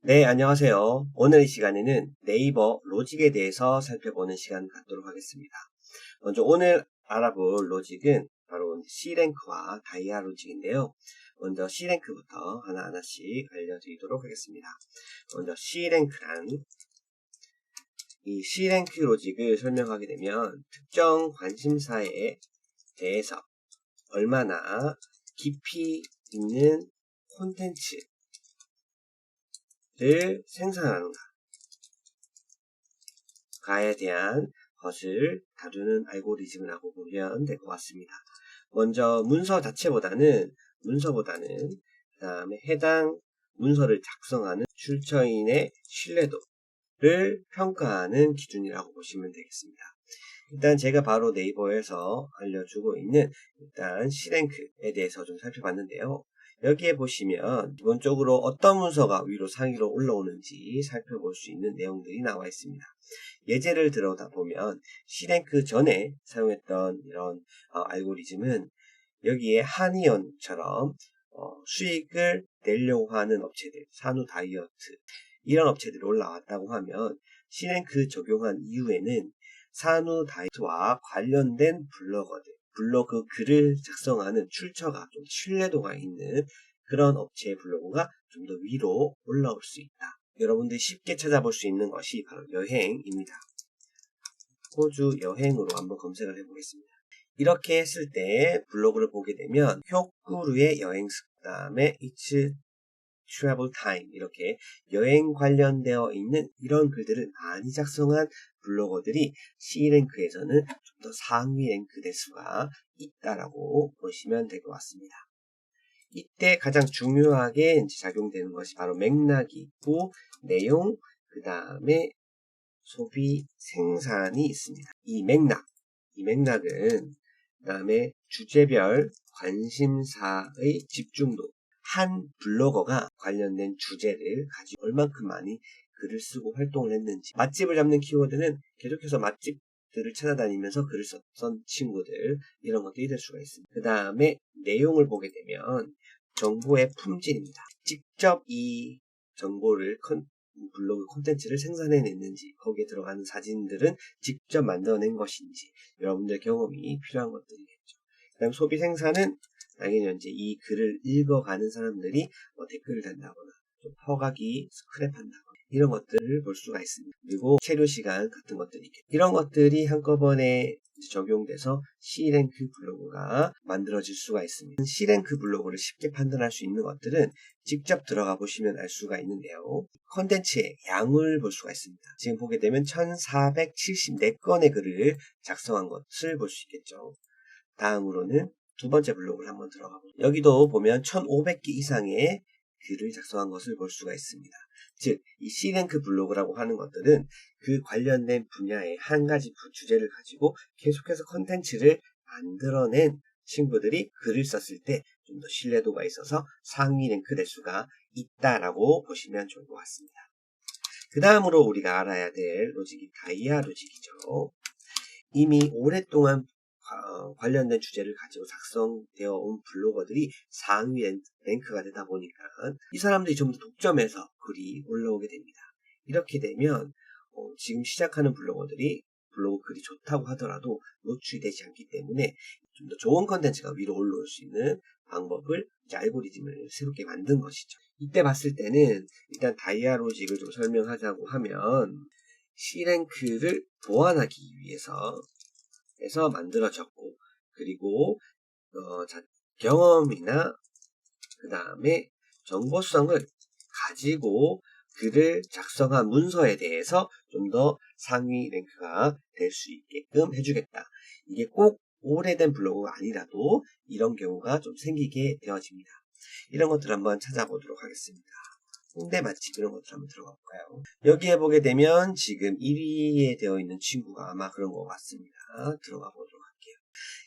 네, 안녕하세요. 오늘 이 시간에는 네이버 로직에 대해서 살펴보는 시간 갖도록 하겠습니다. 먼저 오늘 알아볼 로직은 바로 C랭크와 다이아 로직인데요. 먼저 C랭크부터 하나하나씩 알려드리도록 하겠습니다. 먼저 C랭크란 이 C랭크 로직을 설명하게 되면 특정 관심사에 대해서 얼마나 깊이 있는 콘텐츠를 생산하는가 가에 대한 것을 다루는 알고리즘이라고 보면 될 것 같습니다. 먼저 문서보다는 그 다음에 해당 문서를 작성하는 출처인의 신뢰도를 평가하는 기준이라고 보시면 되겠습니다. 일단 제가 바로 네이버에서 알려주고 있는 일단 C랭크에 대해서 좀 살펴봤는데요. 여기에 보시면 기본적으로 어떤 문서가 위로 상위로 올라오는지 살펴볼 수 있는 내용들이 나와 있습니다. 예제를 들어다 보면 C랭크 전에 사용했던 이런 알고리즘은 여기에 한의원처럼 수익을 내려고 하는 업체들, 산후 다이어트 이런 업체들이 올라왔다고 하면 C랭크 적용한 이후에는 산후 다이어트와 관련된 블로그 글을 작성하는 출처가 좀 신뢰도가 있는 그런 업체의 블로그가 좀 더 위로 올라올 수 있다. 여러분들이 쉽게 찾아볼 수 있는 것이 바로 여행입니다. 호주 여행으로 한번 검색을 해보겠습니다. 이렇게 했을 때 블로그를 보게 되면 효구루의 여행스, 그 다음에 It's Travel Time 이렇게 여행 관련되어 있는 이런 글들을 많이 작성한 블로거들이 C랭크에서는 좀 더 상위 랭크 될 수가 있다라고 보시면 될 것 같습니다. 이때 가장 중요하게 작용되는 것이 바로 맥락이 있고 내용, 그 다음에 소비 생산이 있습니다. 이 맥락은 그 다음에 주제별 관심사의 집중도, 한 블로거가 관련된 주제를 가지고 얼만큼 많이 글을 쓰고 활동을 했는지, 맛집을 잡는 키워드는 계속해서 맛집들을 찾아다니면서 글을 썼던 친구들, 이런 것들이 될 수가 있습니다. 그 다음에 내용을 보게 되면 정보의 품질입니다. 직접 이 정보를 블로그 콘텐츠를 생산해냈는지, 거기에 들어가는 사진들은 직접 만들어낸 것인지, 여러분들 경험이 필요한 것들이겠죠. 그 다음 소비 생산은 당연히 이제 이 글을 읽어가는 사람들이 댓글을 단다거나 좀 허가기 스크랩한다거나 이런 것들을 볼 수가 있습니다. 그리고 체류 시간 같은 것들이 있겠죠. 이런 것들이 한꺼번에 적용돼서 C랭크 블로그가 만들어질 수가 있습니다. C랭크 블로그를 쉽게 판단할 수 있는 것들은 직접 들어가 보시면 알 수가 있는데요. 컨텐츠의 양을 볼 수가 있습니다. 지금 보게 되면 1474건의 글을 작성한 것을 볼 수 있겠죠. 다음으로는 두 번째 블로그를 한번 들어가 보죠. 여기도 보면 1500개 이상의 글을 작성한 것을 볼 수가 있습니다. 즉, 이 C랭크 블로그라고 하는 것들은 그 관련된 분야의 한 가지 주제를 가지고 계속해서 컨텐츠를 만들어낸 친구들이 글을 썼을 때 좀 더 신뢰도가 있어서 상위 랭크 될 수가 있다라고 보시면 좋을 것 같습니다. 그 다음으로 우리가 알아야 될 로직이 다이아 로직이죠. 이미 오랫동안 관련된 주제를 가지고 작성되어 온 블로거들이 상위 랭크가 되다 보니까 이 사람들이 좀 더 독점해서 글이 올라오게 됩니다. 이렇게 되면 지금 시작하는 블로거들이 블로그 글이 좋다고 하더라도 노출이 되지 않기 때문에 좀 더 좋은 컨텐츠가 위로 올라올 수 있는 방법을 이제 알고리즘을 새롭게 만든 것이죠. 이때 봤을 때는 일단 다이아 로직을 좀 설명하자고 하면 C랭크를 보완하기 위해서 만들어졌고, 그리고 경험이나 그 다음에 정보성을 가지고 글을 작성한 문서에 대해서 좀 더 상위 랭크가 될 수 있게끔 해주겠다. 이게 꼭 오래된 블로그가 아니라도 이런 경우가 좀 생기게 되어집니다. 이런 것들 한번 찾아보도록 하겠습니다. 홍대 맛집 이런 것들 한번 들어가 볼까요? 여기에 보게 되면 지금 1위에 되어 있는 친구가 아마 그런 것 같습니다. 들어가 보도록 할게요.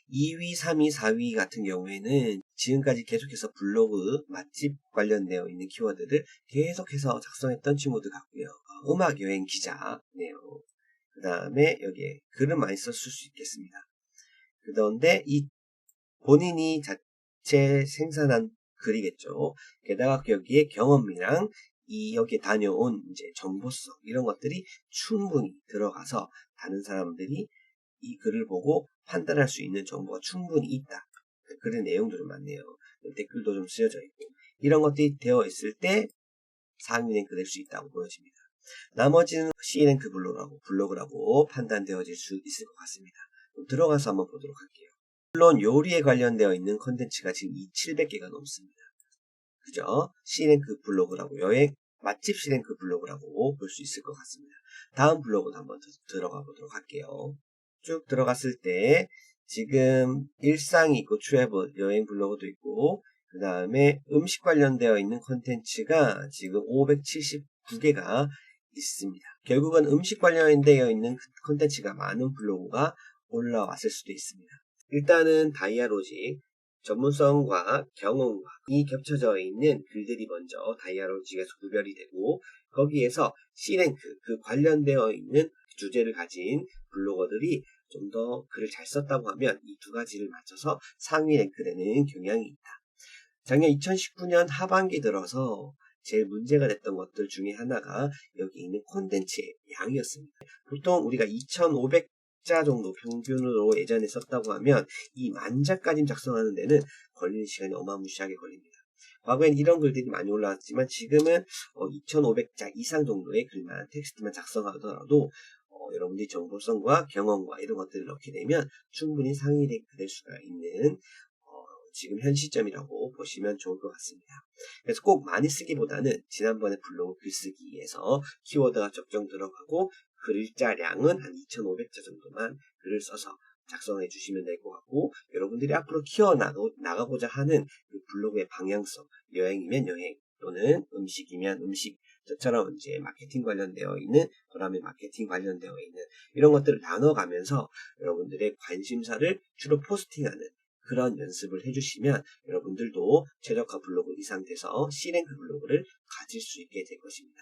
2위, 3위, 4위 같은 경우에는 지금까지 계속해서 블로그 맛집 관련되어 있는 키워드를 계속해서 작성했던 친구들 같고요. 음악 여행 기자네요. 그 다음에 여기에 글은 많이 썼을 수 있겠습니다. 그런데 이 본인이 자체 생산한 글이겠죠. 게다가 여기에 경험이랑 여기에 다녀온 이제 정보성 이런 것들이 충분히 들어가서 다른 사람들이 이 글을 보고 판단할 수 있는 정보가 충분히 있다. 글의 내용들은 많네요. 댓글도 좀 쓰여져 있고 이런 것들이 되어 있을 때 상위 랭크 될 수 있다고 보여집니다. 나머지는 C랭크 블로그라고 판단되어질 수 있을 것 같습니다. 그럼 들어가서 한번 보도록 할게요. 물론 요리에 관련되어 있는 컨텐츠가 지금 700개가 넘습니다. 그죠? C랭크 블로그라고 여행 맛집 C랭크 블로그라고 볼 수 있을 것 같습니다. 다음 블로그도 한번 들어가 보도록 할게요. 쭉 들어갔을 때 지금 일상이 있고 트래블 여행 블로그도 있고 그 다음에 음식 관련되어 있는 컨텐츠가 지금 579개가 있습니다. 결국은 음식 관련되어 있는 컨텐츠가 많은 블로그가 올라왔을 수도 있습니다. 일단은 다이아로직 전문성과 경험과 이 겹쳐져 있는 글들이 먼저 다이아로직에서 구별이 되고 거기에서 C랭크 그 관련되어 있는 주제를 가진 블로거들이 좀 더 글을 잘 썼다고 하면 이 두 가지를 맞춰서 상위 랭크되는 경향이 있다. 작년 2019년 하반기 들어서 제일 문제가 됐던 것들 중에 하나가 여기 있는 콘텐츠의 양이었습니다. 보통 우리가 2,500자 정도 평균으로 예전에 썼다고 하면 이 10,000자까지 작성하는 데는 걸리는 시간이 어마무시하게 걸립니다. 과거엔 이런 글들이 많이 올라왔지만 지금은 2,500자 이상 정도의 글만 텍스트만 작성하더라도 여러분들이 정보성과 경험과 이런 것들을 넣게 되면 충분히 상위 랭크 될 수가 있는 지금 현 시점이라고 보시면 좋을 것 같습니다. 그래서 꼭 많이 쓰기보다는 지난번에 블로그 글쓰기에서 키워드가 적정 들어가고 글자량은 한 2,500자 정도만 글을 써서 작성해 주시면 될 것 같고 여러분들이 앞으로 키워나가고자 하는 그 블로그의 방향성 여행이면 여행 또는 음식이면 음식 저처럼 이제 마케팅 관련되어 있는 그다음에 마케팅 관련되어 있는 이런 것들을 나눠가면서 여러분들의 관심사를 주로 포스팅하는 그런 연습을 해주시면 여러분들도 최적화 블로그 이상 돼서 C랭크 블로그를 가질 수 있게 될 것입니다.